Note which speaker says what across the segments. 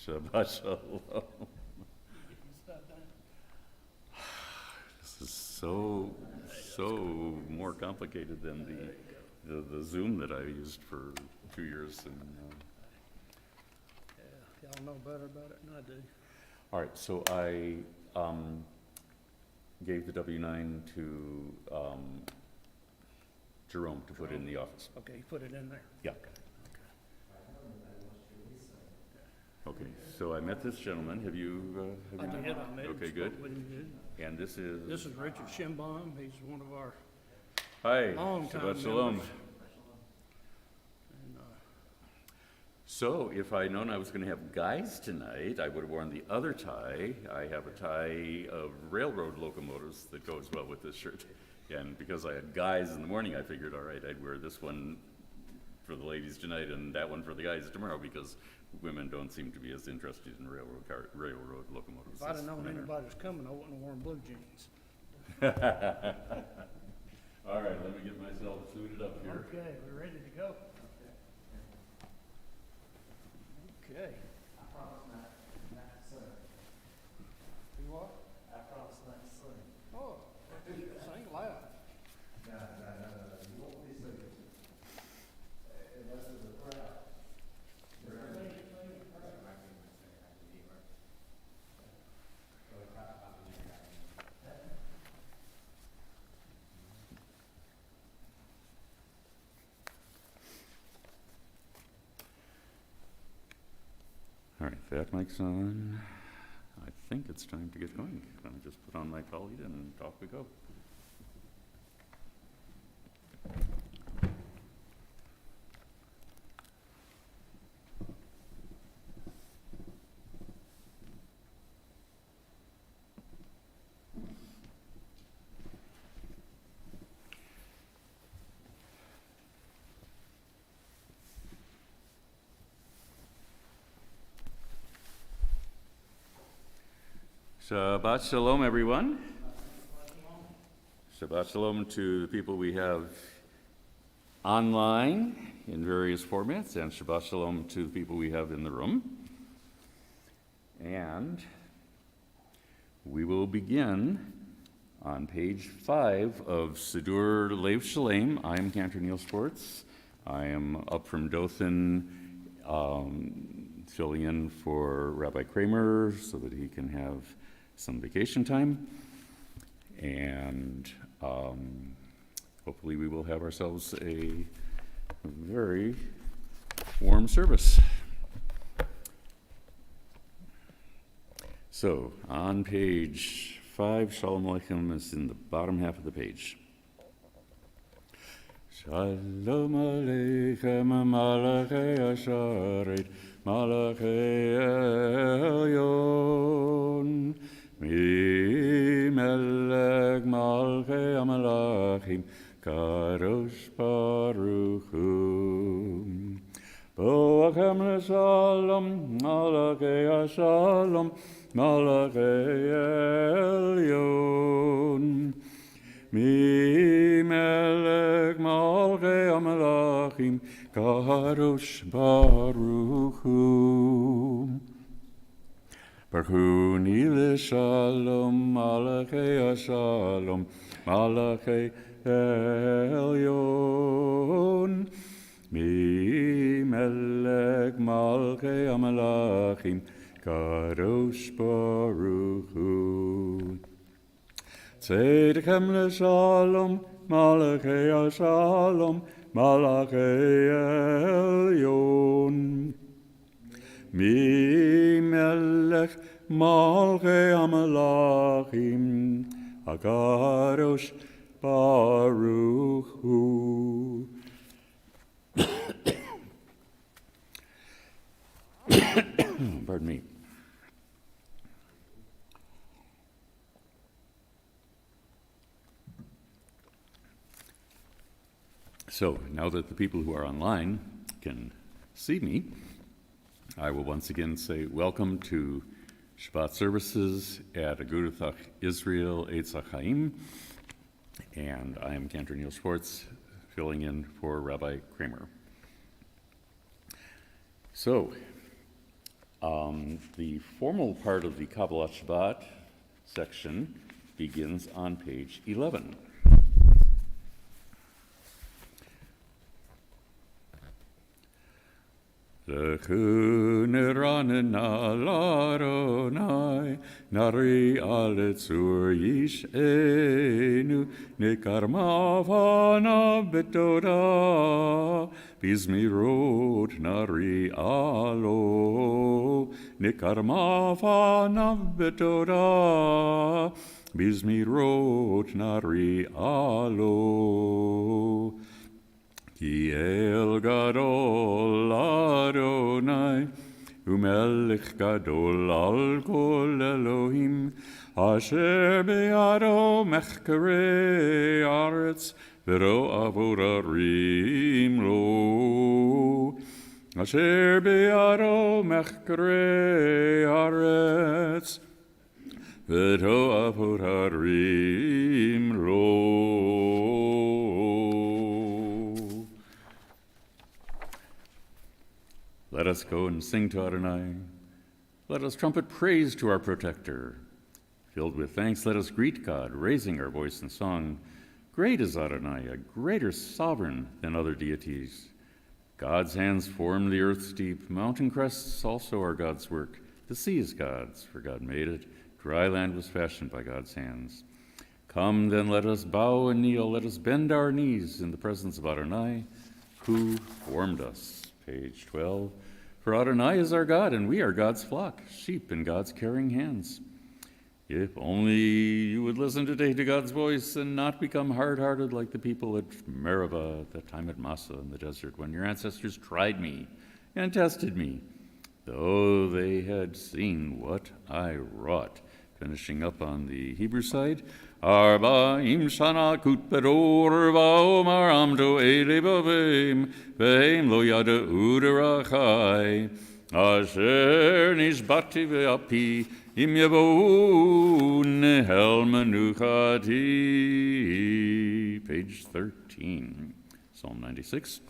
Speaker 1: Shabbat Shalom. This is so more complicated than the Zoom that I used for 2 years. And,
Speaker 2: Yeah, y'all know better about it than I do.
Speaker 1: all right, so I gave the W-9 to Jerome to put in the office.
Speaker 2: Okay, you put it in there.
Speaker 1: Yeah. Okay, so I met this gentleman. Have you?
Speaker 2: I did, I met him.
Speaker 1: Okay, good.
Speaker 2: spoke with him good.
Speaker 1: And this is?
Speaker 2: This is Richard Schimbaum. He's one of our
Speaker 1: Hi,
Speaker 2: longtime
Speaker 1: Shabbat Shalom.
Speaker 2: members. And,
Speaker 1: So if I'd known I was going to have guys tonight, I would have worn the other tie. I have a tie of railroad locomotives that goes well with this shirt. And because I had guys in the morning, I figured, all right, I'd wear this one for the ladies tonight and that one for the guys tomorrow, because women don't seem to be as interested in railroad locomotives.
Speaker 2: if I'd have
Speaker 1: as
Speaker 2: known
Speaker 1: men are.
Speaker 2: anybody was coming, I wouldn't have worn blue jeans.
Speaker 1: All right, let me get myself suited up here.
Speaker 2: Okay, we're ready to go. Okay.
Speaker 3: I promise not to sing.
Speaker 2: You what?
Speaker 3: I promise not to sing.
Speaker 2: Oh, sing loud.
Speaker 3: No, you won't be singing. Unless there's a crowd.
Speaker 1: All right, that mic's on. I think it's time to get going. I'll just put on my colleague and off we go. Shabbat Shalom, everyone. Shabbat Shalom to the people we have online in various formats, and Shabbat Shalom to the people we have in the room. And we will begin on page 5 of Siddur Lev Shalem. I am Cantor Neil Sports. I am up from Dothan, filling in for Rabbi Kramer so that he can have some vacation time, and hopefully we will have ourselves a very warm service. So on page 5, Shalom Aleichem is in the bottom half of the page. Shalom Aleichem Malachei Asharet Malachei Elyon Mi melech malchei hamelachim kadosh baruch hu Boachem leshalom malachei hashalom malachei elyon Mi melech malchei hamelachim kadosh baruch hu Barchuni l'shalom, malachei hashalom, malachei elyon. Mi melech malchei hamelachim, kadosh baruch hu. Tzedechem l'shalom, malachei hashalom, malachei elyon. Mi melech malchei hamelachim hakadosh baruch hu. Pardon me. So now that the people who are online can see me, I will once again say welcome to Shabbat services at Agudath Israel Etz Ahayem, and I am Cantor Neil Schwartz, filling in for Rabbi Kramer. So, The formal part of the Kabbalat Shabbat section begins on page 11. Lechu neranen al Adonai, nari ale tzur yish'enu, nekar mavana betoda, bizmirot nari alo, nekar mavana betoda, bizmirot nari alo. Ki el gadol Adonai, umelech gadol al kol Elohim, asher be'ado mechkerei aretz, v'ro avodarim lo. Asher be'ado mechkerei aretz, v'ro avodarim lo. Let us go and sing to Adonai. Let us trumpet praise to our protector. Filled with thanks, let us greet God, raising our voice in song. Great is Adonai, a greater sovereign than other deities. God's hands formed the earth's deep. Mountain crests also are God's work. The sea is God's, for God made it. Dry land was fashioned by God's hands. Come, then, let us bow and kneel. Let us bend our knees in the presence of Adonai, who formed us. Page 12. For Adonai is our God, and we are God's flock, sheep in God's caring hands. If only you would listen today to God's voice and not become hard-hearted like the people at Meribah, at that time at Massa in the desert, when your ancestors tried me and tested me, though they had seen what I wrought. Finishing up on the Hebrew side, Arba'im shana kut bedor va'omar amdo ele bavim ve'im lo yada'u derachai asher nishbati ve'api im yavou nehel menuchati. Page 13, Psalm 96.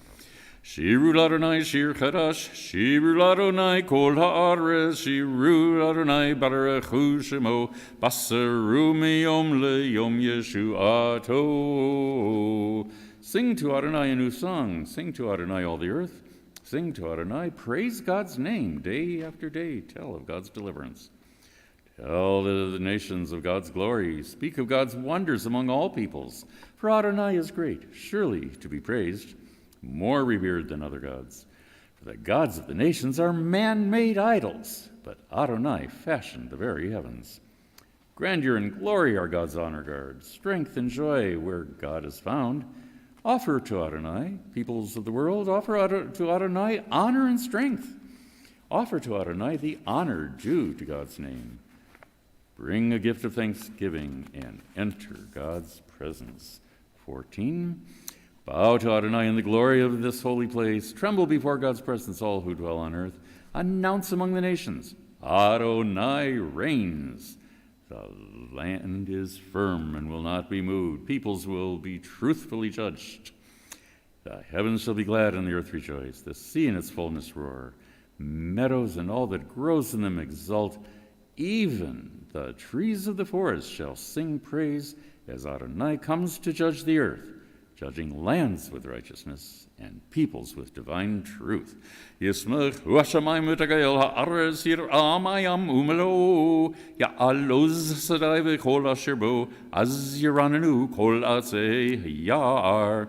Speaker 1: Shiru Adonai shir chadash, Shiru Adonai kol ha'aretz, Shiru Adonai barechu shemo, baseru miyom leyom yeshuato. Sing to Adonai a new song, sing to Adonai all the earth, sing to Adonai, praise God's name, day after day, tell of God's deliverance. Tell the nations of God's glory, speak of God's wonders among all peoples, for Adonai is great, surely to be praised, more revered than other gods. For the gods of the nations are man-made idols, but Adonai fashioned the very heavens. Grandeur and glory are God's honor guards, strength and joy where God is found. Offer to Adonai, peoples of the world, offer to Adonai honor and strength. Offer to Adonai the honor due to God's name. Bring a gift of thanksgiving and enter God's presence. 14. Bow to Adonai in the glory of this holy place. Tremble before God's presence, all who dwell on earth. Announce among the nations, Adonai reigns. The land is firm and will not be moved. Peoples will be truthfully judged. The heavens shall be glad and the earth rejoice. The sea and its fullness roar. Meadows and all that grows in them exult. Even the trees of the forest shall sing praise as Adonai comes to judge the earth, judging lands with righteousness and peoples with divine truth. Yismech huashamayim v'tagayel ha'aretz yir'amayam umelo ya'aloz sadai v'chol asher bo az yiranenu kol atzei ya'ar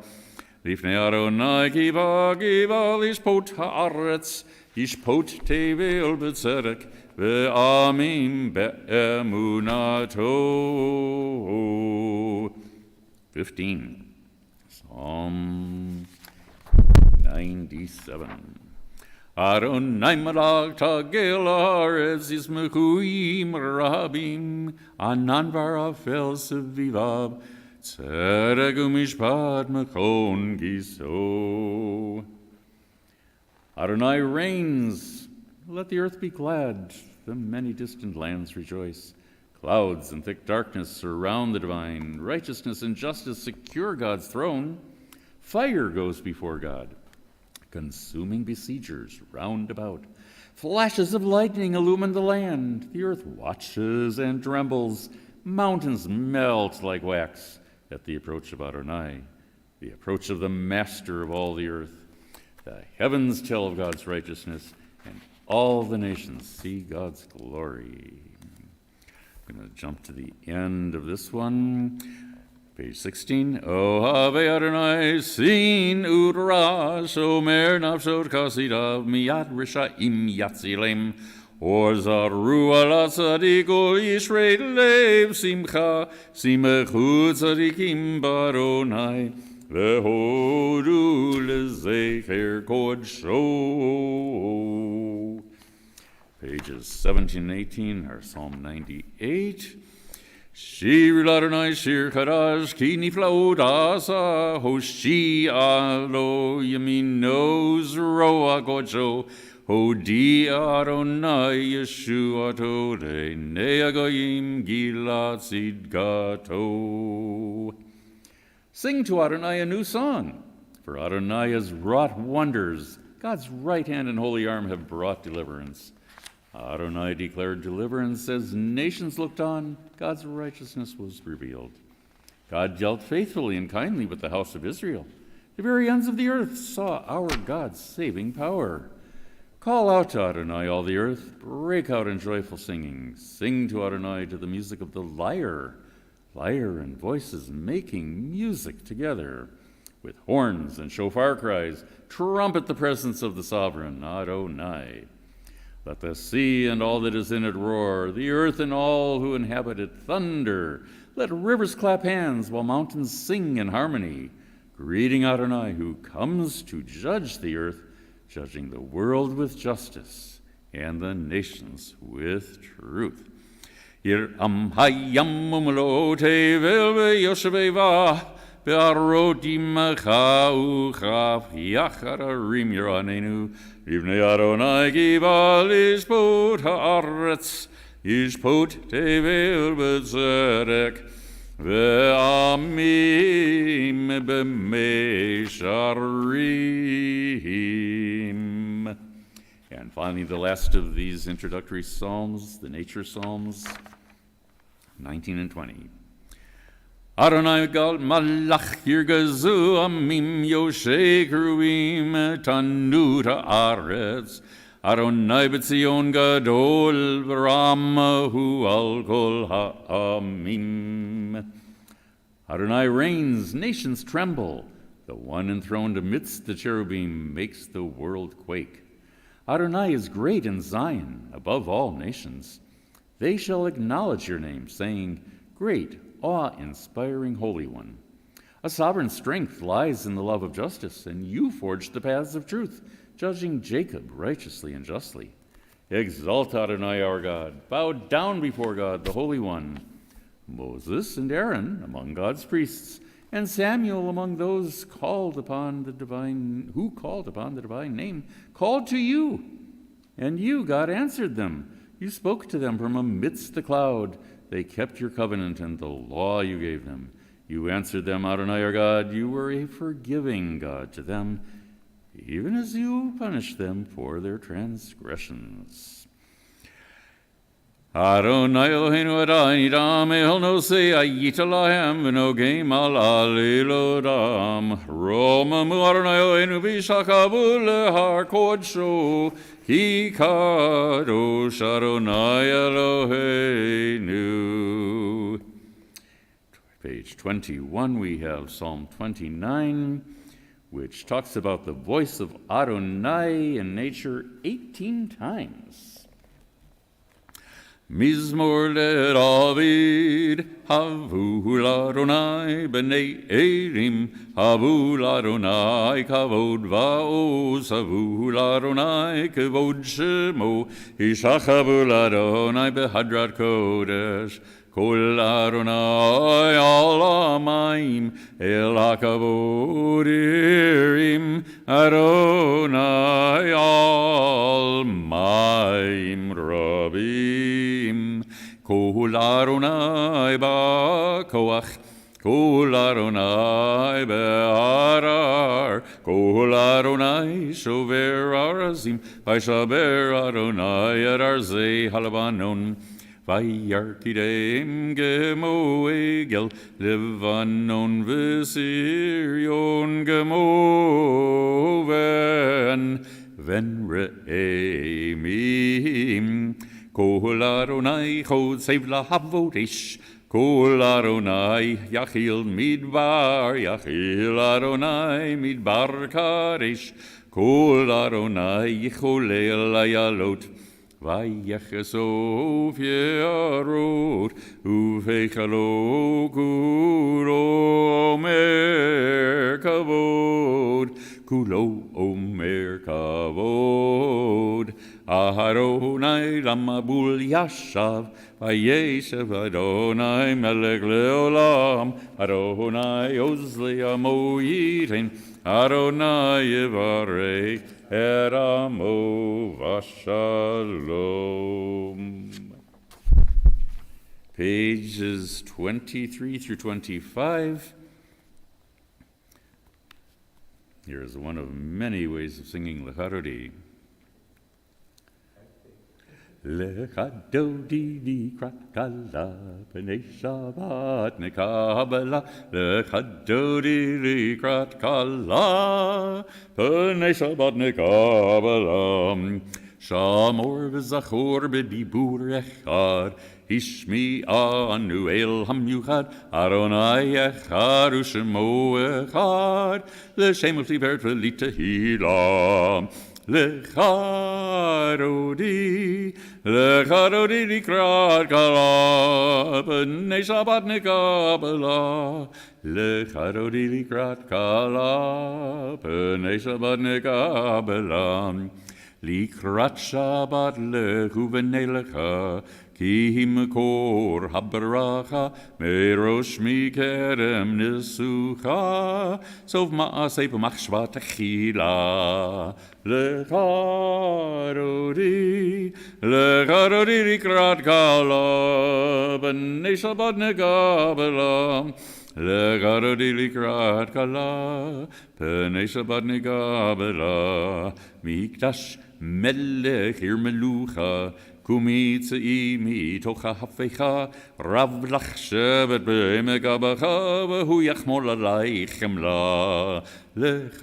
Speaker 1: lifnei Adonai kiva lishpot ha'aretz yishpot tevel b'tzedek ve'amim be'emunato. 15. Psalm 97. Adonai malach tagel haaretz yismechuim rabim anan varafel sevivav tzedek umishpat mechon giso. Adonai reigns. Let the earth be glad. The many distant lands rejoice. Clouds and thick darkness surround the divine. Righteousness and justice secure God's throne. Fire goes before God. consuming besiegers round about. Flashes of lightning illumine the land. The earth watches and trembles. Mountains melt like wax at the approach of Adonai, the approach of the master of all the earth. The heavens tell of God's righteousness, and all the nations see God's glory. I'm going to jump to the end of this one. Page 16. O have Adonai sin udrash omer nafshot kasidav miyat risha'im yatzilem or zaru ala tzadiko yishrei lev simcha simechu tzadikim baronai vehodu lezecher kodsho. Pages 17 and 18 are Psalm 98. Shir Adonai Shir Kadash Ki Niflaot Asa Hoshi Alo Yamino Zroa Gocho Hodi Adonai Yeshuato De Neagayim Gilat Sidgato. Sing to Adonai a new song, for Adonai has wrought wonders. God's right hand and holy arm have brought deliverance. Adonai declared deliverance as nations looked on. God's righteousness was revealed. God dealt faithfully and kindly with the house of Israel. The very ends of the earth saw our God's saving power. Call out to Adonai, all the earth. Break out in joyful singing. Sing to Adonai to the music of the lyre. Lyre and voices making music together. With horns and shofar cries, trumpet the presence of the sovereign, Adonai. Let the sea and all that is in it roar, the earth and all who inhabit it thunder. Let rivers clap hands while mountains sing in harmony, greeting Adonai who comes to judge the earth, judging the world with justice and the nations with truth. Yir am hayam umlo tevel ve'yosheveva be'arodim cha'uchav yachararim yiranenu Livnei Adonai gival ishpot ha'aretz, ishpot tevel b'tzedek, ve'amim b'meisharim. And finally, the last of these introductory psalms, the nature psalms, 19 and 20. Adonai gal malach yirgazu amim yoshei keruim tanu haaretz. Adonai b'tzion gadol v'ramahu al kol ha'amim. Adonai reigns, nations tremble. The one enthroned amidst the cherubim makes the world quake. Adonai is great in Zion, above all nations. They shall acknowledge your name, saying, Great, awe-inspiring Holy One. A sovereign strength lies in the love of justice, and you forged the paths of truth, judging Jacob righteously and justly. Exalt Adonai our God. Bow down before God, the Holy One. Moses and Aaron among God's priests, and Samuel among those who called upon the divine name, called to you. And you, God, answered them. You spoke to them from amidst the cloud. They kept your covenant and the law you gave them. You answered them, Adonai our God. You were a forgiving God to them, even as you punished them for their transgressions. Adonai Eloheinu Adonai Dam El Nosei Ayit Alahem V'Nogim Al Alilodam Romamu Adonai Eloheinu V'Shakabu Lehar Kodsho Ki Kadosh Adonai Eloheinu. Page 21, we have Psalm 29, which talks about the voice of Adonai in nature 18 times. Mizmor leDavid, havu l'Adonai b'nei Erim, havu l'Adonai kavod va'oz, havu l'Adonai kavod shemo, hishachavu l'Adonai behadrat kodesh, kol Adonai al amayim, el hakavod irim, Adonai al mayim rabim. Kol Adonai ba'koach, Kol Adonai be'arar, Kol Adonai shover arazim, Vaishaber Adonai et arzei halabanon, Vayarkidem gemoegel, Levanon v'sirion gemoven, Ven re'emim, Kol Adonai chod sev lahavotish, Kol Adonai yachil midbar, Yachil Adonai midbar kadesh, Kol Adonai yicholel ayalot, Vayechesov yarot, Uvechalo kulo omer kavod, Kulo omer kavod, Aharonai lamabul yashav, Vayeshev Adonai melech leolam, Adonai ozli amo yitin, Adonai yivarech et amo vashalom. Pages 23 through 25. Here is one of many ways of singing Lecharodi. Lechadodi likrat kala, B'nei Shabbat nekabela. Lechadodi likrat kala, B'nei Shabbat nekabela. Shamor v'zachor b'dibur echad, Ishmi anu el hamyuchad, Adonai echad u'shemo echad, L'shem u'tiveret v'litahila. Lecharodi likrat kala, B'nei Shabbat nekabela. Lecharodi likrat kala, B'nei Shabbat nekabela. Likrat Shabbat lechu v'nei lecha, Ki makor habaracha, Merosh mikerem nisucha, Sov ma'aseh b'machshvat achila. Lecharodi likrat kala, B'nei Shabbat nekabela. Lecharodi likrat kala, B'nei Shabbat nekabela. Mikdash melech ir melucha, Kumitzei mitocha hafecha, Rav lach shevet b'megabacha, V'hu yachmol alayich chemla. Lecharodi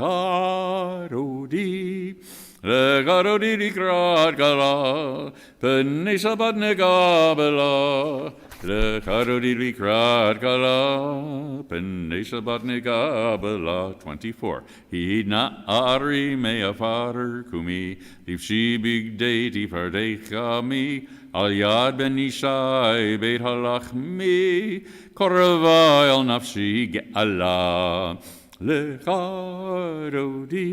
Speaker 1: likrat kala, B'nei Shabbat nekabela. Lecharodi likrat kala, B'nei Shabbat nekabela. 24. Hidna ari me'afar kumi, Livshi bigdei tifardecha mi, Al yad ben Ishai beit halachmi, Korva el nafshi ge'ala. Lecharodi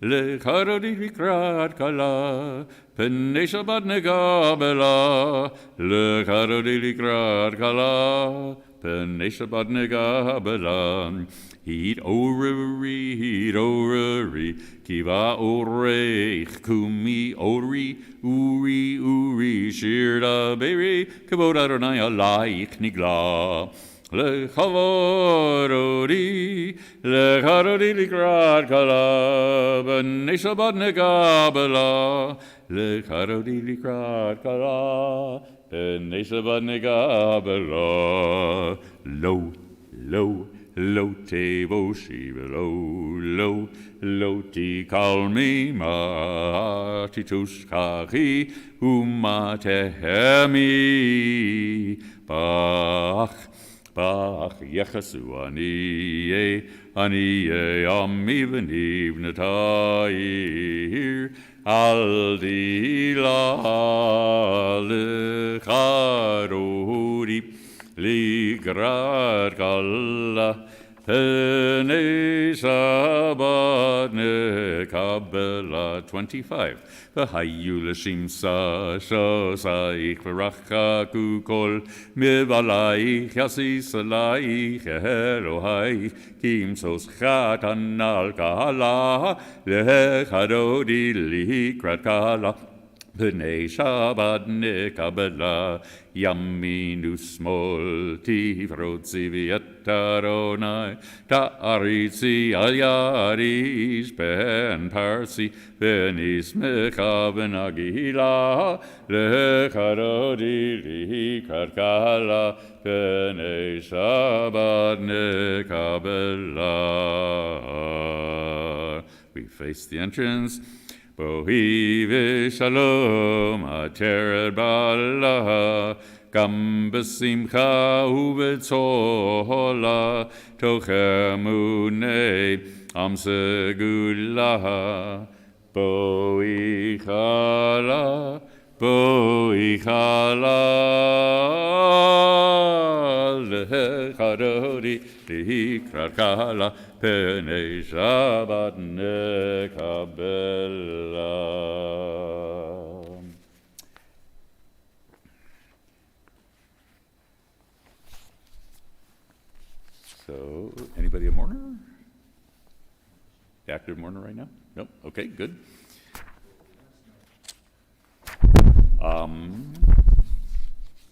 Speaker 1: likrat kala, B'nei Shabbat nekabela. Lecharodi likrat kala, B'nei Shabbat nekabela. Hid orari, Kiva oreich, Kumi ori, uri, Shirda beri, Kavod Adonai alayich nigla. Lecharodi likrat kala, B'nei Shabbat nekabela. Lecharodi likrat kala, B'nei Shabbat nekabela. Lo tevoshi lo ti kalmi ma titushkachi umatehemi bach yechasu ani ami v'nivnatayir al dila lecharodi likrat kala, B'nei Shabbat nekabela. 25. V'hayu l'shimsa shosaich v'rachaku kol mivalaich yasis alaich Elohaich kimsos chatan al kala lechadodi likrat kala B'nei Shabbat nekabela, yaminu smol tivrotzi v'yet Adonai, ta'aritzi al yarish ben parsi, ben ismecha ben agila, lechadodi likarkala, b'nei Shabbat nekabela. We face the entrance. Bohi v'shalom ateret ba'ala, gam b'simcha u'b'tzola, tochem u'nei am segula. Bohi chala, lechadodi likrat kala, P'nei Shabbat nekabela. So, anybody a mourner? Active mourner right now? Nope. Okay, good.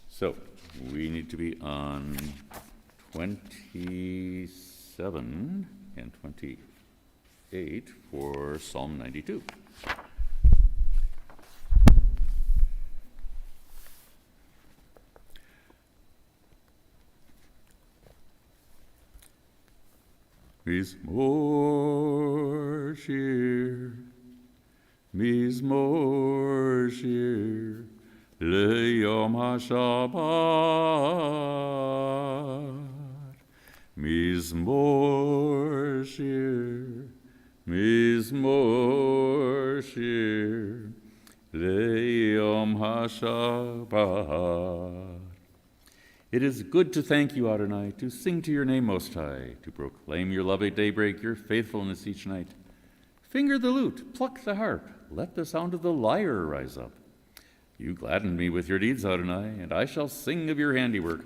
Speaker 1: So, we need to be on 27 and 28 for Psalm 92. Mizmor shir, leyom HaShabbat. Mizmor shir, leyom HaShabbat. It is good to thank you, Adonai, to sing to your name most high, to proclaim your love at daybreak, your faithfulness each night. Finger the lute, pluck the harp, let the sound of the lyre rise up. You gladden me with your deeds, Adonai, and I shall sing of your handiwork.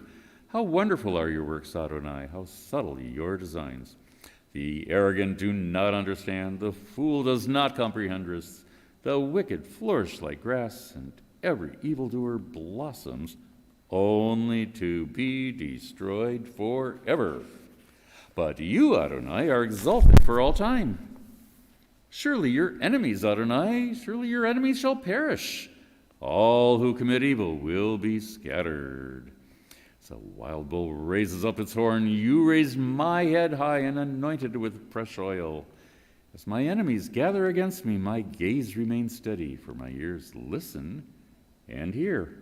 Speaker 1: How wonderful are your works, Adonai, how subtle your designs. The arrogant do not understand, the fool does not comprehend risks. The wicked flourish like grass, and every evildoer blossoms, only to be destroyed forever. But you, Adonai, are exalted for all time. Surely your enemies, Adonai, surely your enemies shall perish. All who commit evil will be scattered. As a wild bull raises up its horn, you raised my head high and anointed it with fresh oil. As my enemies gather against me, my gaze remains steady, for my ears listen and hear.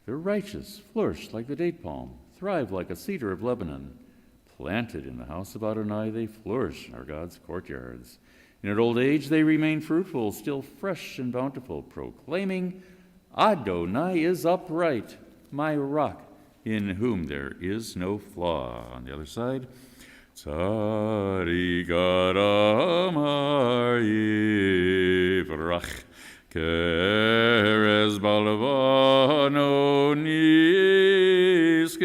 Speaker 1: The righteous flourish like the date palm, thrive like a cedar of Lebanon. Planted in the house of Adonai, they flourish in our God's courtyards. In their old age, they remain fruitful, still fresh and bountiful, proclaiming, Adonai is upright, my rock, in whom there is no flaw. On the other side, Tzari Garamar Yivrach, Keres Balvano Niske,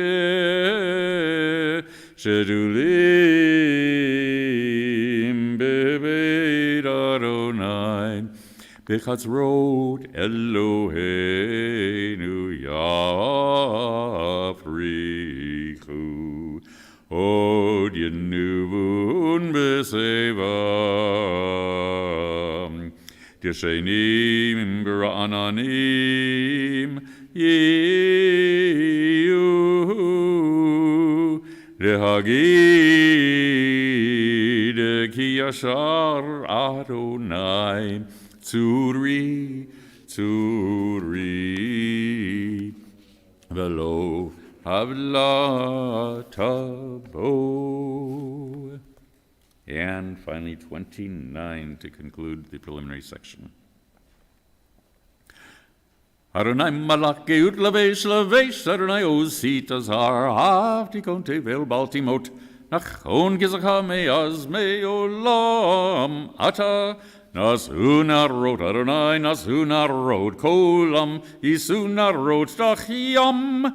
Speaker 1: Shedulim Bebeit Adonai, Bechatz Road Eloheinu Yafrichu, Od Yenuvun Besevam, Yeshenim Bera'ananim Yehu, Lehagid Ki Yashar Adonai, Tzuri, Velo Havla Tabo. And finally, 29 to conclude the preliminary section. Adonai malach geut lavesh, Adonai osit azar, avtikon tevel baltimot, nachon gizacha meaz meolam, ata, nasuna rot, Adonai nasuna rot, kolam, isuna rot, tachiyam,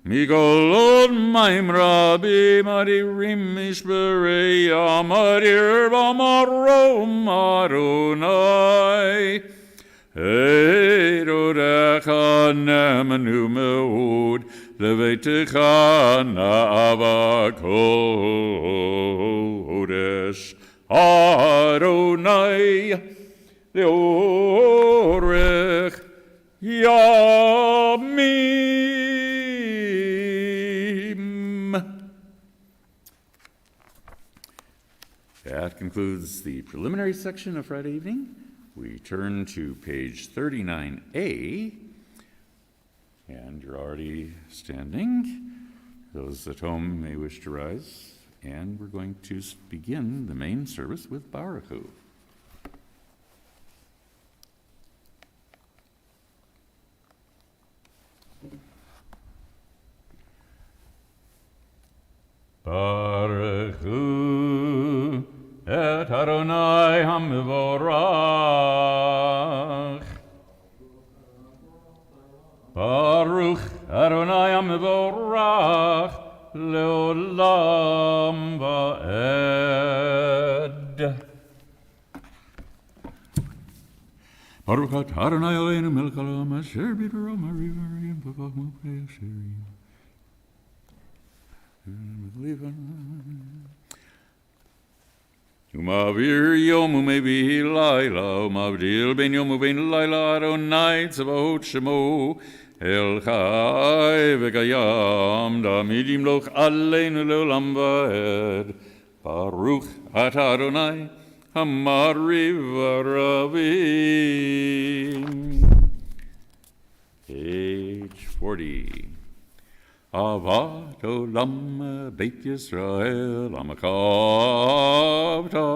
Speaker 1: Migolod maim rabbi madirim mishbereyam adir bamarom Adonai Erodecha nemenu meod, levetecha na'ava kodesh. Adonai, leorech yamim. That concludes the preliminary section of Friday evening. We turn to page 39A, and you're already standing. Those at home may wish to rise, and we're going to begin the main service with Baruch Hu. Baruch Hu et Adonai HaMevorach. Baruch Adonai HaMevorach leolam va'ed. Baruch atah Adonai Eloheinu melech haolam asher b'dvarim ha'rivarim v'chachma v'yashirim. Umavir yom umevi laila, umavdil ben yom uben laila, Adonai tzavot shemo, El chai v'kayam, damid yimloch aleinu leolam va'ed. Baruch atah Adonai, hamariv v'ravim. Page 40. Avat olam Beit Yisrael amakavta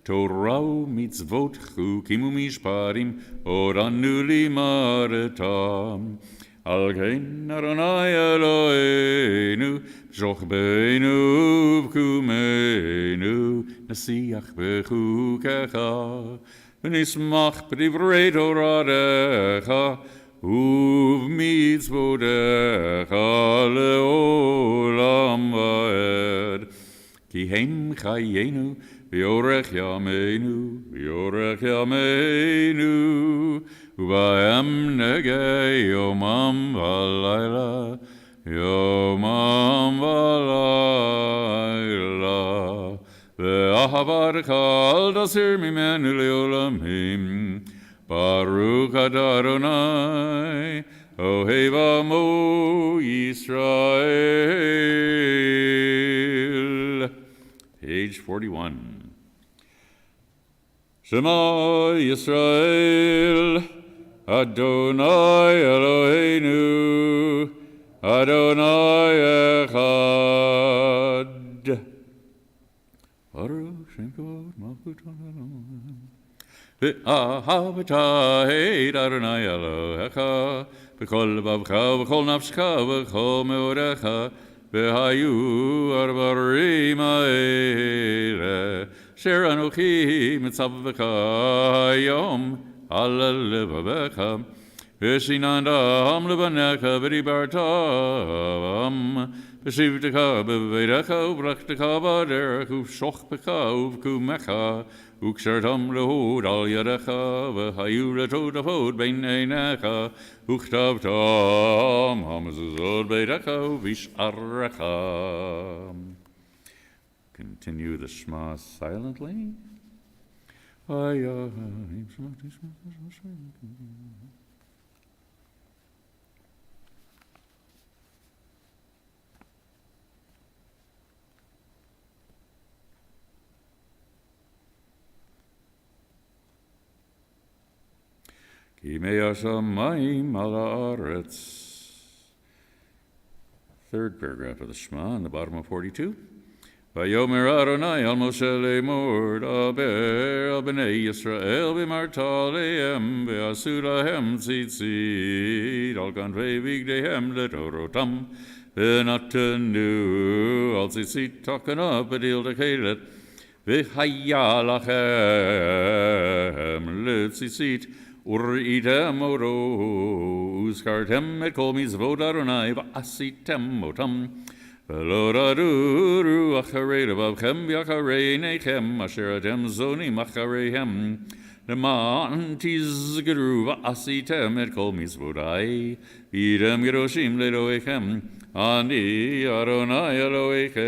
Speaker 1: Torah mitzvot chukim umishparim oranu limaretam Al kein Adonai Eloheinu b'shoch beinu v'kumeinu nasiach b'chukecha v'nismach b'divrei Toratecha Uv mitzvotecha leolam va'ed. Ki hem chayenu v'yorech yameinu u'ba'em negei yomam v'layla ve'ahavarcha al tasir mimenu leolamim Baruch atah Adonai, Ohev Amo Yisrael. Page 41. Shema Yisrael, Adonai Eloheinu, Adonai Echad. Baruch Shem Kavod Malchut Adonai. V'ahavata heit Adonai Elohecha v'kol lebavcha v'kol nafshcha v'kol meorecha v'hayu arbarim ha'ele sher anochi mitzavcha hayom al levavecha v'shinandam levanecha v'dibartam v'shivtecha b'veidecha u'brachtecha b'derech u'v'shochpecha u'v'kumecha Ukshartam lehod al yadecha v'hayu letotafod bein einecha uchtavtam hamazuzod beidecha v'isharecha. Continue the Shema silently. Kimei hashamayim al haaretz. Third paragraph of the Shema on the bottom of 42. Vayomer Adonai al Moshe lemor daber al bnei Yisrael v'marta lehem v'asu lahem tzitzit al kanvei vigdehem letorotam v'natenu al tzitzit takana b'dil dekelet v'chaya lachem letzitzit Uritem oro, uzkartem et kol mizvot Adonai, v'asitem otam. V'lodaduru acharei levavchem v'acharei nechem, asher atem zonim achareihem. למען תזכרו ועשיתם את כל מצוותיי, והייתם קדושים לאלוהיכם, אני אדוני אלוהיכם,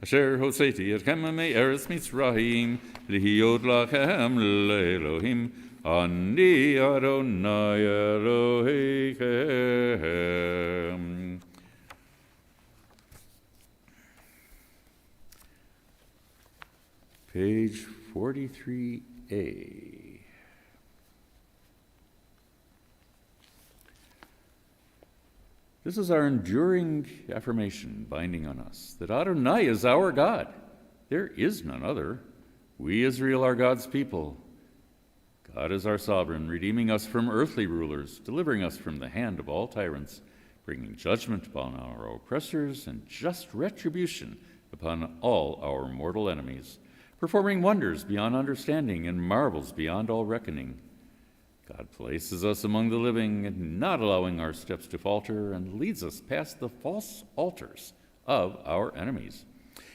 Speaker 1: אשר הוצאתי אתכם מארץ מצרים, להיות לכם לאלוהים, אני אדוני אלוהיכם. Page 43A. This is our enduring affirmation binding on us, that Adonai is our God. There is none other. We, Israel, are God's people. God is our sovereign, redeeming us from earthly rulers, delivering us from the hand of all tyrants, bringing judgment upon our oppressors and just retribution upon all our mortal enemies, performing wonders beyond understanding and marvels beyond all reckoning. God places us among the living, and not allowing our steps to falter, and leads us past the false altars of our enemies,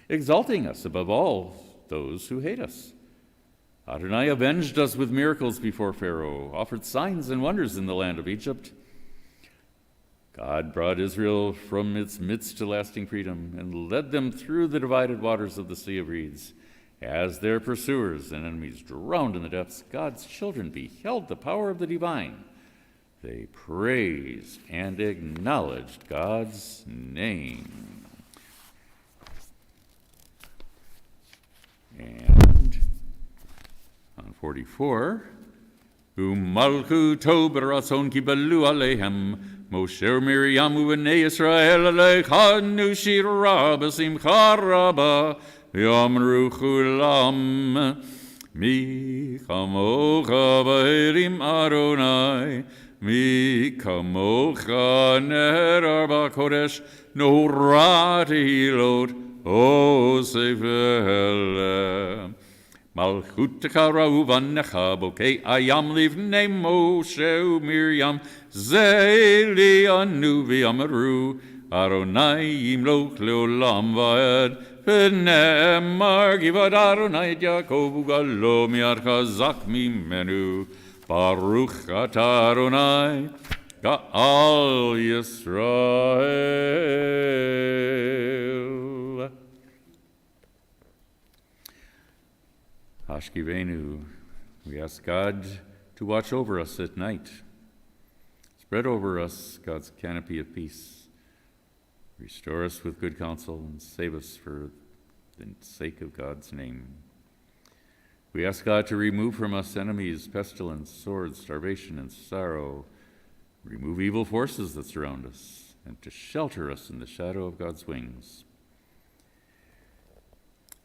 Speaker 1: exalting us above all those who hate us. Adonai avenged us with miracles before Pharaoh, offered signs and wonders in the land of Egypt. God brought Israel from its midst to lasting freedom, and led them through the divided waters of the Sea of Reeds. As their pursuers and enemies drowned in the depths, God's children beheld the power of the divine. They praised and acknowledged God's name. And on 44, Umalchuto b'ratzon kibalu aleihem, Moshe Miriam u'bnei Yisrael aleichanu shira b'simcha rabba, V'yamru chulam, mi kamocha b'erim Adonai, mi kamocha ner b'kodesh, norah tehilot, osef elem. Malchuteka ra'uvanecha, bokei ayam livnei Moshe u'Miriam, ze li'anu v'yamru, Adonai yimloch le'olam va'ed, ונאמר גבעת אדוני את יעקב וגאלו מיד חזק ממנו, ברוך אתה אדוני גאל ישראל. Hashkivenu, we ask God to watch over us at night. Spread over us God's canopy of peace. Restore us with good counsel and save us for the sake of God's name. We ask God to remove from us enemies, pestilence, swords, starvation, and sorrow. Remove evil forces that surround us, and to shelter us in the shadow of God's wings.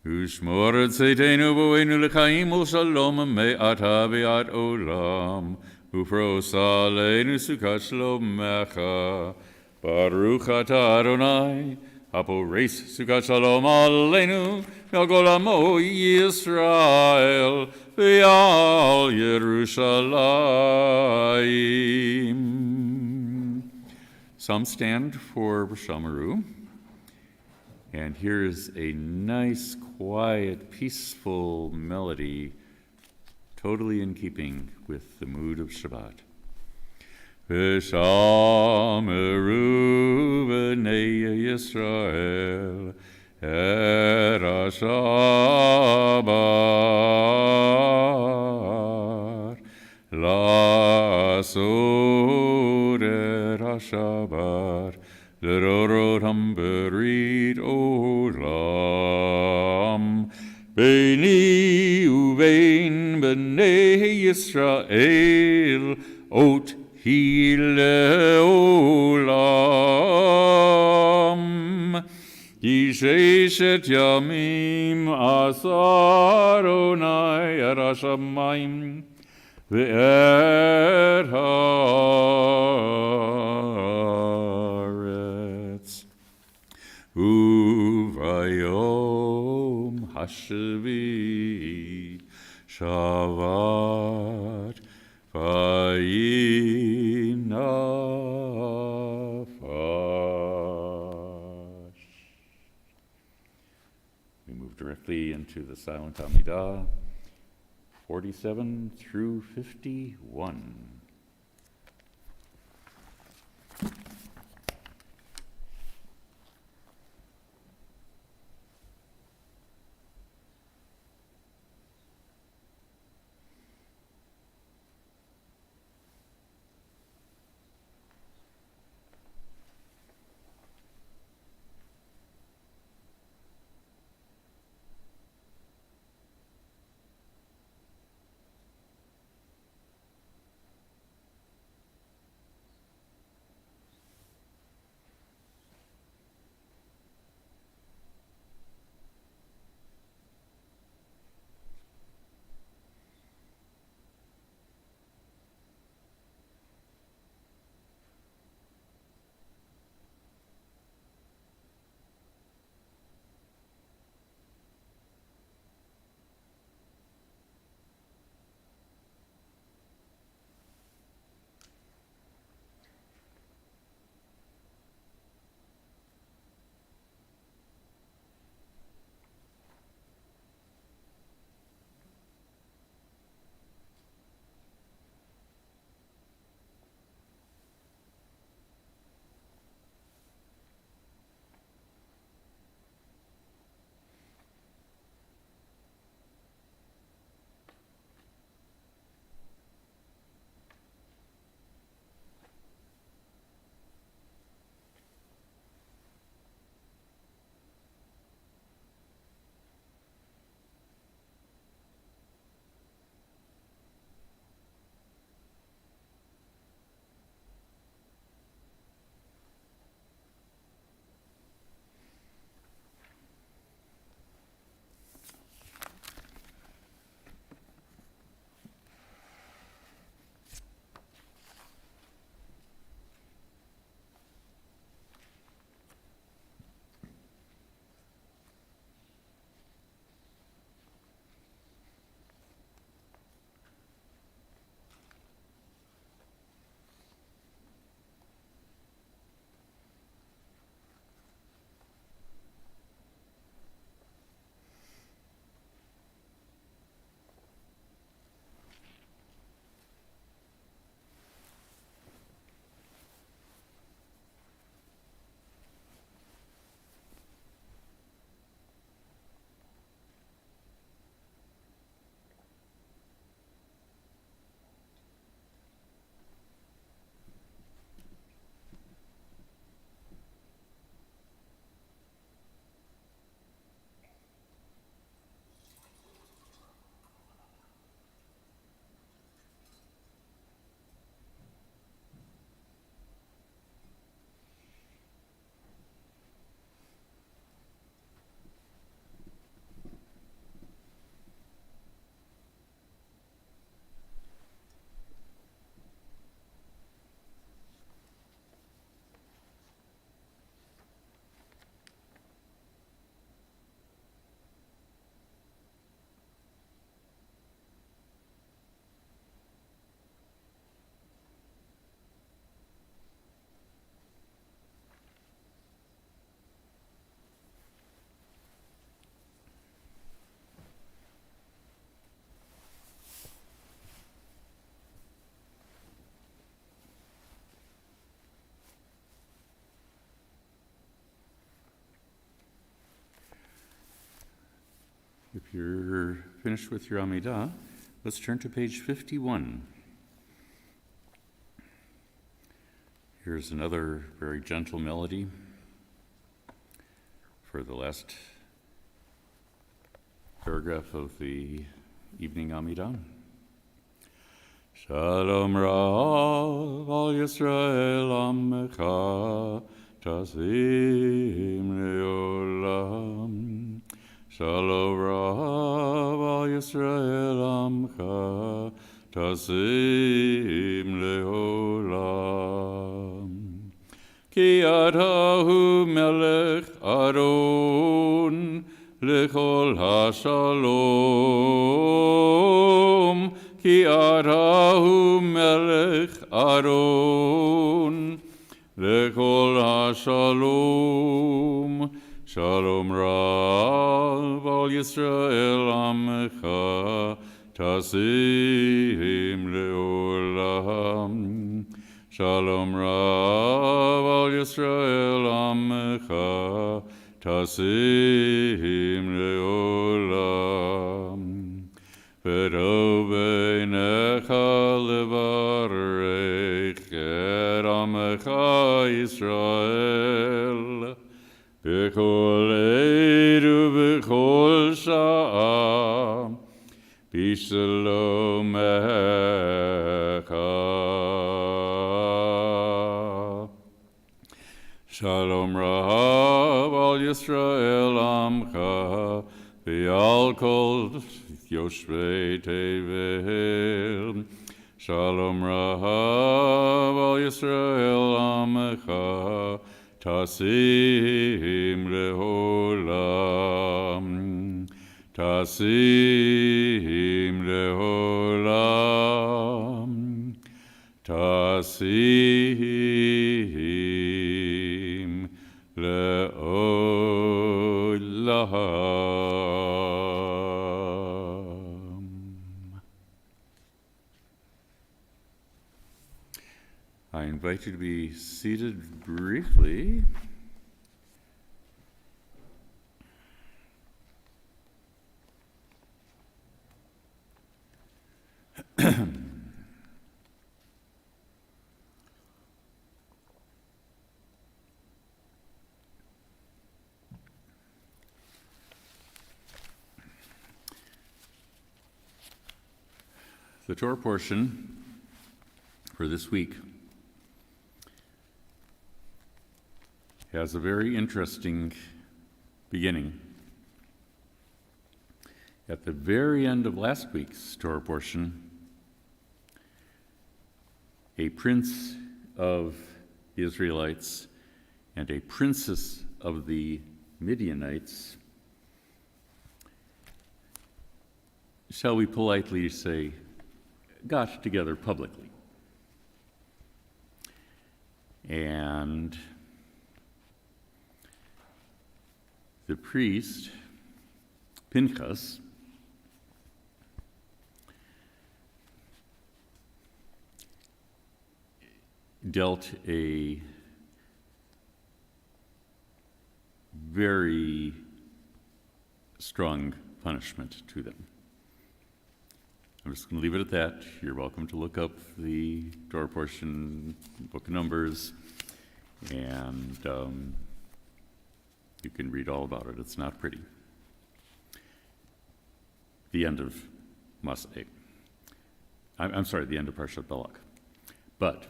Speaker 1: Ushmor et seitenu boenu l'chaim u'shalom me'ata ve'at olam, ufros aleinu sukat shlomecha, Baruch atah Adonai, haporeis sukat shalom aleinu, v'al amo Yisrael, v'al Yerushalayim. Some stand for Shamaru, and here is a nice, quiet, peaceful melody, totally in keeping with the mood of Shabbat. V'shameru b'nei Yisrael et ha-Shabbat, la'asod et ha-Shabbat, l'rorotam berit olam, beini uvein b'nei Yisrael, ot Hi le'olam, Ki sheshet yamim asa Adonai et hashamayim ve'et haaretz, uvayom hashvi Shabbat vayinafash. We move directly into the silent Amidah, 47 through 51. If you're finished with your Amidah, let's turn to page 51. Here's another very gentle melody for the last paragraph of the evening Amidah. Shalom Rav al Yisrael Amecha Tasim Leolam. Shalom Rav al Yisrael Amcha Tasim Leolam. Ki atahu melech Aron lechol hashalom. Ki atahu melech Aron lechol hashalom. Shalom Rav al Yisrael Amcha Tasim leolam. Shalom Rav al Yisrael Amecha. Tasim leolam. V'tov beinecha levarech et Amecha Yisrael. B'chol eid u'b'chol sha'ah. B'shalomecha. Shalom Rav al Yisrael Amcha. V'al kol Yoshvei Tevel. Shalom Rav al Yisrael Amecha. Tasim leolam. Tasim leolam. Tasim leolam. I invite you to be seated briefly. The Torah portion for this week has a very interesting beginning. At the very end of last week's Torah portion, a prince of the Israelites and a princess of the Midianites, shall we politely say, got together publicly. And the priest, Pinchas, dealt a very strong punishment to them. I'm just going to leave it at that. You're welcome to look up the Torah portion, Book of Numbers, and you can read all about it. It's not pretty. The end of Maseh. I'm sorry, the end of Parshat Balak. But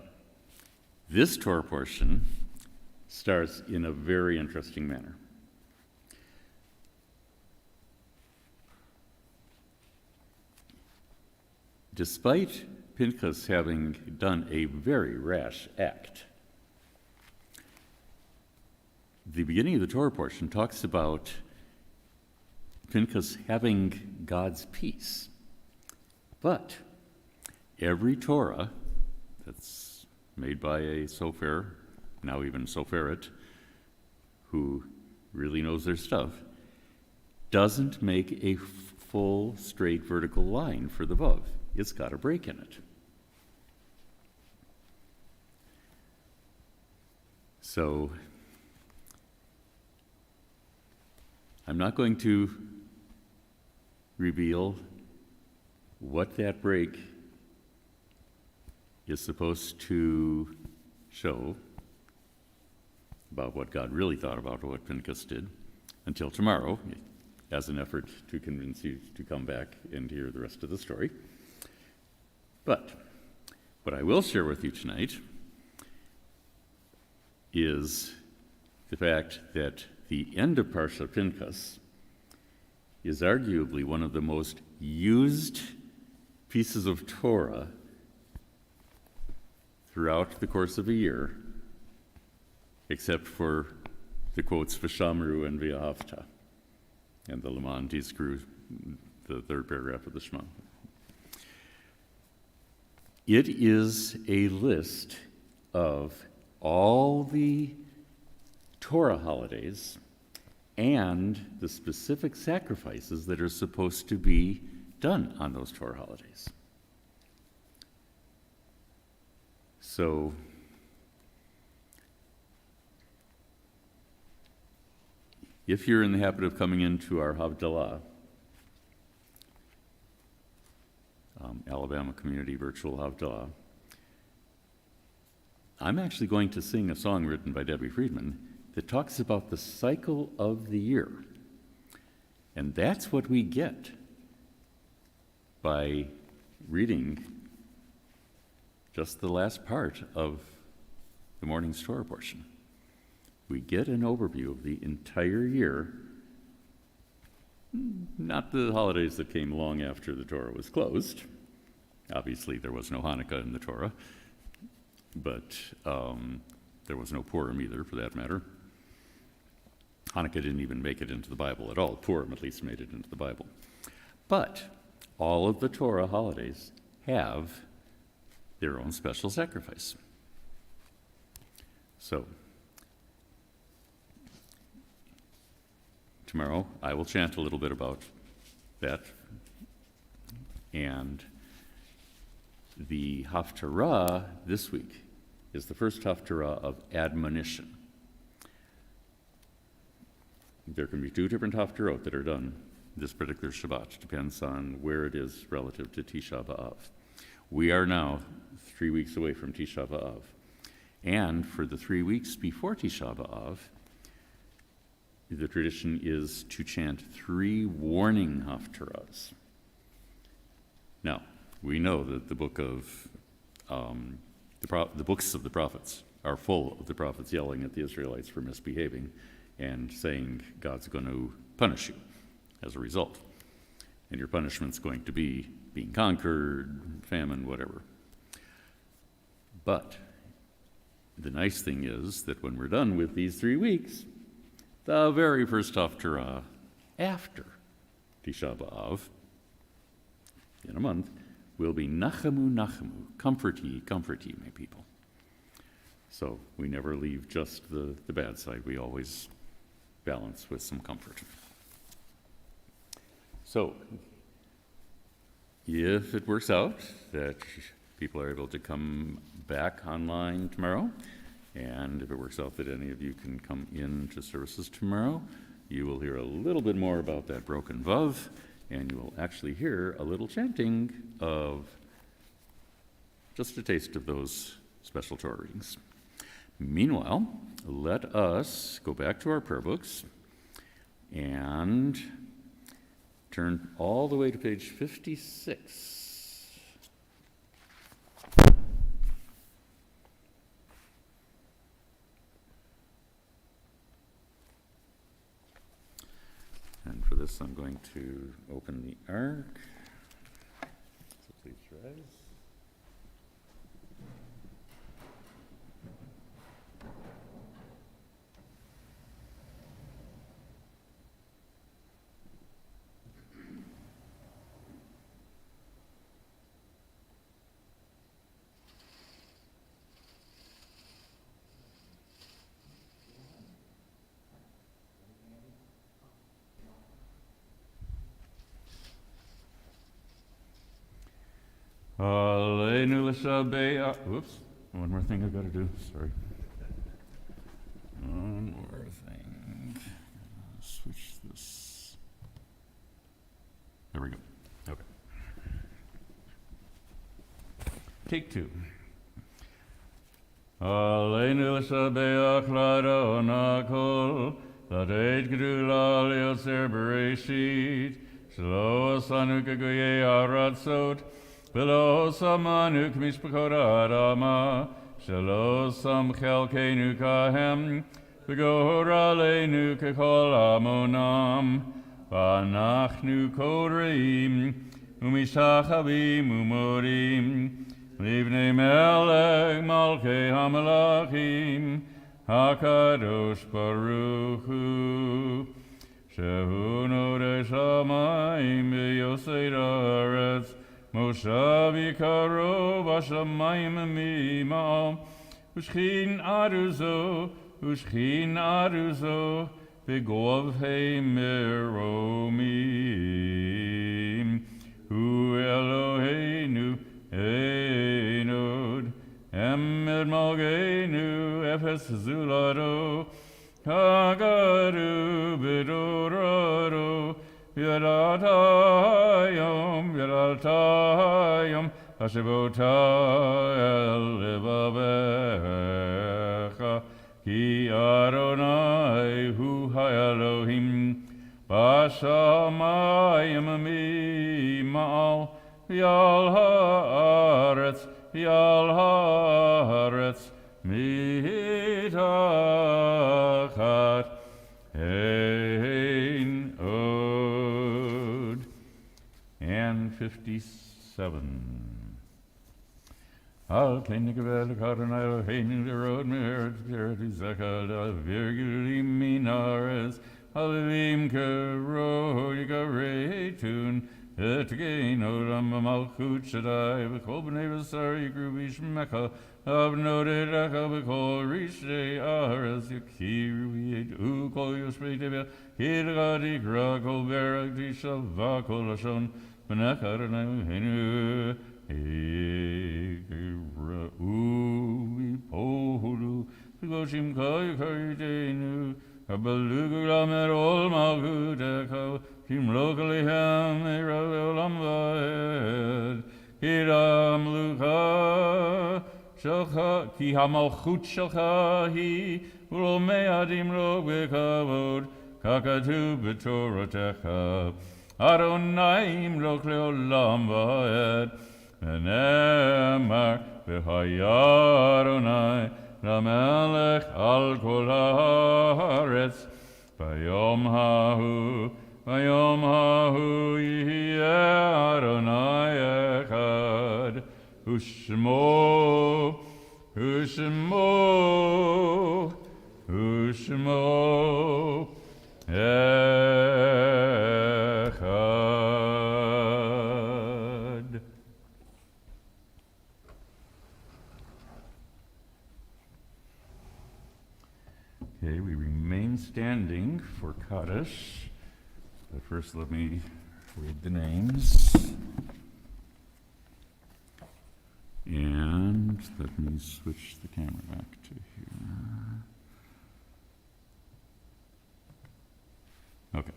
Speaker 1: this Torah portion starts in a very interesting manner. Despite Pinchas having done a very rash act, the beginning of the Torah portion talks about Pinchas having God's peace. But every Torah that's made by a sofer, now even soferet, who really knows their stuff, doesn't make a full, straight, vertical line for the vav. It's got a break in it. So, I'm not going to reveal what that break is supposed to show about what God really thought about what Pinchas did until tomorrow, as an effort to convince you to come back and hear the rest of the story. But what I will share with you tonight is the fact that the end of Parsha Pinchas is arguably one of the most used pieces of Torah throughout the course of a year, except for the quotes V'shamru and V'ahavta, and the Leman Tizkru, the third paragraph of the Shema. It is a list of all the Torah holidays and the specific sacrifices that are supposed to be done on those Torah holidays. So, if you're in the habit of coming into our Havdalah, Alabama Community Virtual Havdalah, I'm actually going to sing a song written by Debbie Friedman that talks about the cycle of the year. And that's what we get by reading just the last part of the morning's Torah portion. We get an overview of the entire year, not the holidays that came long after the Torah was closed. Obviously, there was no Hanukkah in the Torah, but there was no Purim either, for that matter. Hanukkah didn't even make it into the Bible at all. Purim at least made it into the Bible. But all of the Torah holidays have their own special sacrifice. So, tomorrow I will chant a little bit about that. And the Haftarah this week is the first Haftarah of admonition. There can be two different Haftarot that are done this particular Shabbat. Depends on where it is relative to Tisha B'Av. We are now 3 weeks away from Tisha B'Av. And for the 3 weeks before Tisha B'Av, the tradition is to chant 3 warning Haftarahs. Now, we know that the book of the books of the prophets are full of the prophets yelling at the Israelites for misbehaving and saying God's going to punish you as a result. And your punishment's going to be being conquered, famine, whatever. But the nice thing is that when we're done with these 3 weeks, the very first Haftarah after Tisha B'Av, in a month, will be Nachamu, Nachamu, comfort ye, my people. So we never leave just the bad side. We always balance with some comfort. So, if it works out that people are able to come back online tomorrow, and if it works out that any of you can come in to services tomorrow, you will hear a little bit more about that broken vav, and you will actually hear a little chanting of just a taste of those special Torah readings. Meanwhile, let us go back to our prayer books and turn all the way to page 56. And for this, I'm going to open the ark. So please rise. Aleinu l'shabei. Whoops. One more thing I've got to do. Sorry. One more thing. Switch this. There we go. Okay. Take 2. Aleinu l'shabeach l'adon hakol, l'adeit gedula liotzer bereshit, shelo asanu k'goyei haratzot, v'lo samanu k'mishpachot ha'adama, shelo sam chelkeinu kahem, v'gor aleinu k'kol amonam, v'anachnu kodrim, u'mishachavim u'morim, Livnei melech malkei hamelachim, hakadosh baruch hu, shehu nodei shamayim v'yosei haaretz, moshav yikaro b'shamayim mimah, ushchin aruzo, v'govhei meromim, hu
Speaker 4: Eloheinu Einod Emed Malgeinu Ephes Zulado Kagaru Bedorado Yadaltayom Hashivota El Levavecha Ki Adonai Hu HaElohim Bashamayim Mimal Yal Haaretz Mitachat Ein Od. And 57. Al kleine gewelle Karnal Hein the road mir spirit zakal virguli minares Halim kero yikaretun et gain olam malchut shadai v'kolbnei v'sari grubish mekha abnoded aka v'kol rishdei ares yikiruid ukol yoshpeitevia hilgadi krakol berak disha vakol ashon v'nekarnai henu Uvi pohulu Goshim kai kaitenu Kabalugulam et ol malgudeka Kim locally ham erolam vaed Kiram luka Shalcha Ki hamalchut shalcha hi Ulo meadim lo bekavod Kakatu betorotecha Adonaim lo kleolam vaed V'nemar v'hayadonai Lamelech al kol haaretz V'yom hahu yihye Adonai echad Ushmo echad. Okay, we remain standing for Kaddish, but first let me read the names. And let me switch the camera back to here. Okay.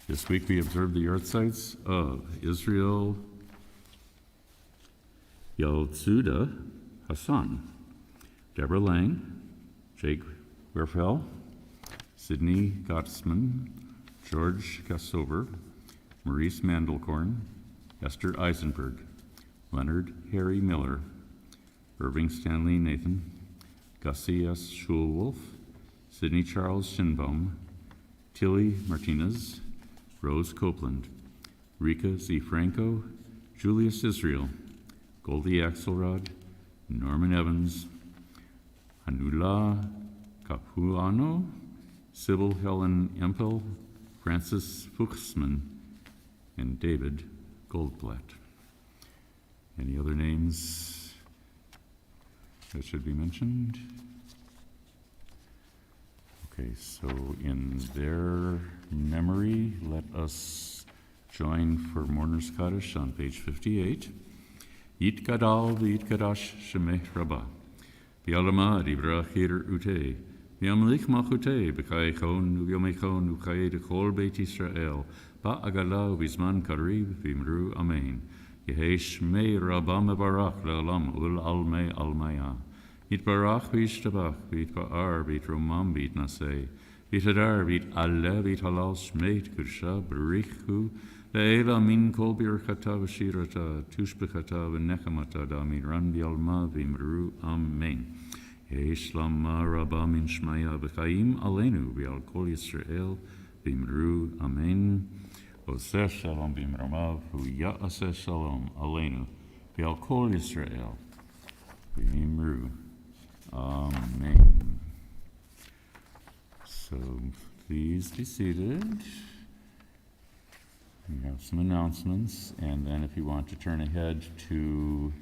Speaker 4: This week we observed the yahrzeit of Israel Yaltzuda Hassan, Deborah Lang, Jake Werfel, Sydney Gottsman, George Gassover, Maurice Mandelkorn, Esther Eisenberg, Leonard Harry Miller, Irving Stanley Nathan, Gussie S. Schulwolf, Sydney Charles Shinbaum, Tilly Martinez, Rose Copeland, Rika Z. Franco, Julius Israel, Goldie Axelrod, Norman Evans, Anula Capuano, Sybil Helen Empel, Francis Fuchsman, and David Goldblatt. Any other names that should be mentioned? Okay, so in their memory, let us join for Mourner's Kaddish on page 58. Yitkadal v'yitkadash shemeh rabah, v'yalama divrachir ute, v'yamlich malchute, b'chayechon u'yomechon u'chaye dechol beit Yisrael, ba'agala u'bizman kariv v'imru amen. Yehei shmei rabah mebarach le'olam ul'almei almaya. Yitbarach v'yishtabach, v'yitba'ar v'yitromam v'yitnaseh, v'yitadar v'yit'aleh v'yithalal shmeit kudsha b'richu, Le'ela min kol birchata v'shirata, tushbechata v'nechamata da'min ran v'yalma v'imru amen. Yesh lama rabba min shmaya v'chaim aleinu v'yal kol Yisrael v'imru amen. Oseh shalom v'imramav v'ya'aseh shalom aleinu v'yal kol Yisrael v'imru amen. So please be seated. We have some announcements, and then if you want to turn ahead to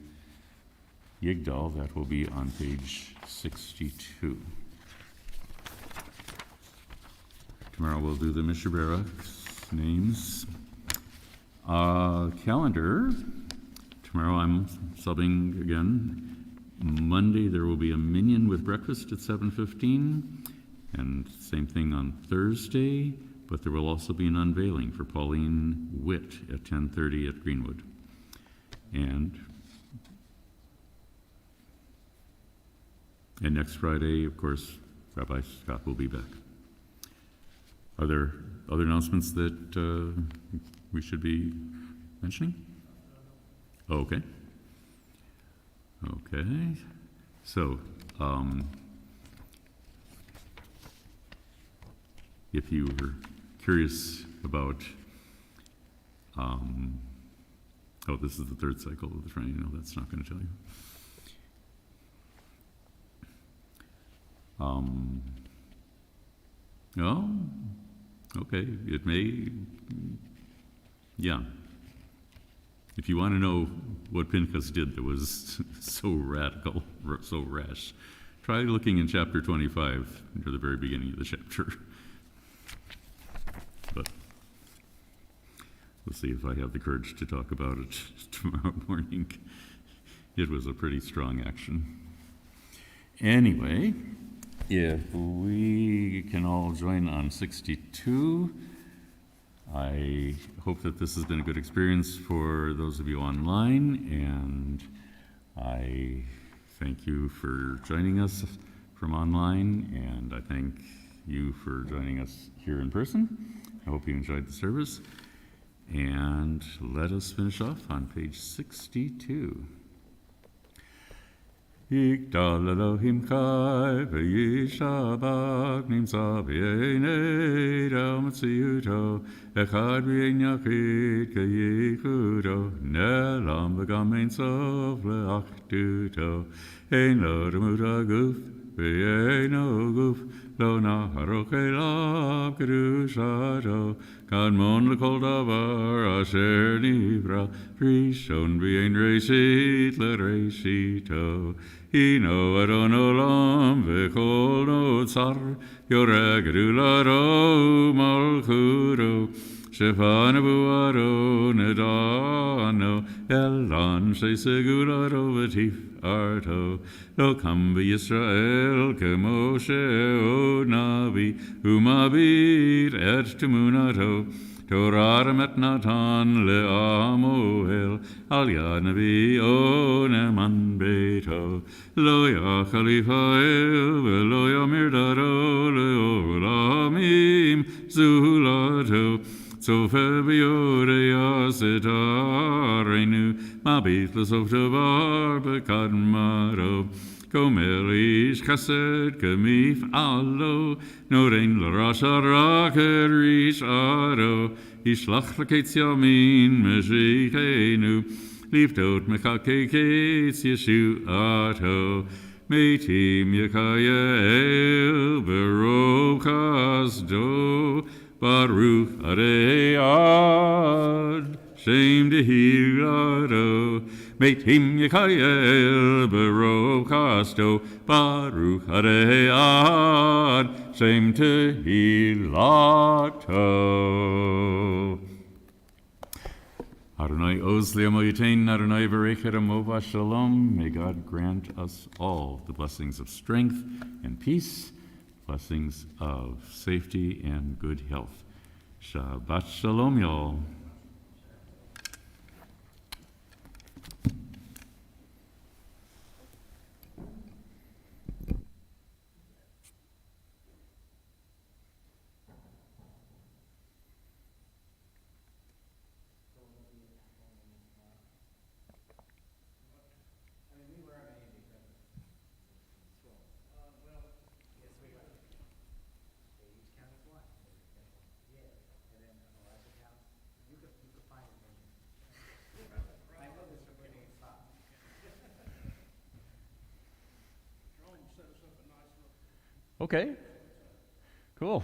Speaker 4: Yigdal, that will be on page 62. Tomorrow we'll do the Mishabara names. Calendar. Tomorrow I'm subbing again. Monday there will be a minion with breakfast at 7:15, and same thing on Thursday, but there will also be an unveiling for Pauline Witt at 10:30 at Greenwood. And next Friday, of course, Rabbi Scott will be back. Are there other announcements that we should be mentioning? Okay. Okay. So, if you were curious about, this is the third cycle of the training. No, that's not going to tell you. Oh, okay. It may, yeah. If you want to know what Pinchas did that was so radical, so rash, try looking in chapter 25, near the very beginning of the chapter. But we'll see if I have the courage to talk about it tomorrow morning. It was a pretty strong action. Anyway, if we can all join on 62, I hope that this has been a good experience for those of you online, and I thank you for joining us from online, and I thank you for joining us here in person. I hope you enjoyed the service, and let us finish off on page 62. Yigdal Elohim Chai v'yishabach nimtza b'yeinei el metziuto echad b'yein yachid k'yichudo ne'elam v'gam ein sof le'achduto ein lo demut haguf v'yeino guf lo naharok elav kedushato kadmon l'kol davar asher nivra rishon b'yein reshit le'reshito Hino adon olam v'kol notzar yoreh gedulado malchuto shefa nebuado nedano elan shesegulado v'tif arto lo kam b'Yisrael k'Moshe od navi umabit et temunato Torah metnatan le'amoel al yad navi oneman beito lo yachal Yisrael v'lo yamir daro le'olamim zulato tzofe b'yorei yasetarenu mabit l'sof davar b'kadmaro Gomer ish chesed k'mif'alo norein l'rasha rak rish aro yishlach l'ketz yamin meshichenu liftot mechakei ketz yeshuato meitim yekayel berov chasdo baruch adei ad shem dehilado Meitim Yekayel Berov Chasto Baruch Adei Ad Shem Tehilato Adonai Oz Li'amo Yitain Adonai Bereket Amova Shalom. May God grant us all the blessings of strength and peace, blessings of safety and good health. Shabbat Shalom, y'all.
Speaker 2: Okay, cool.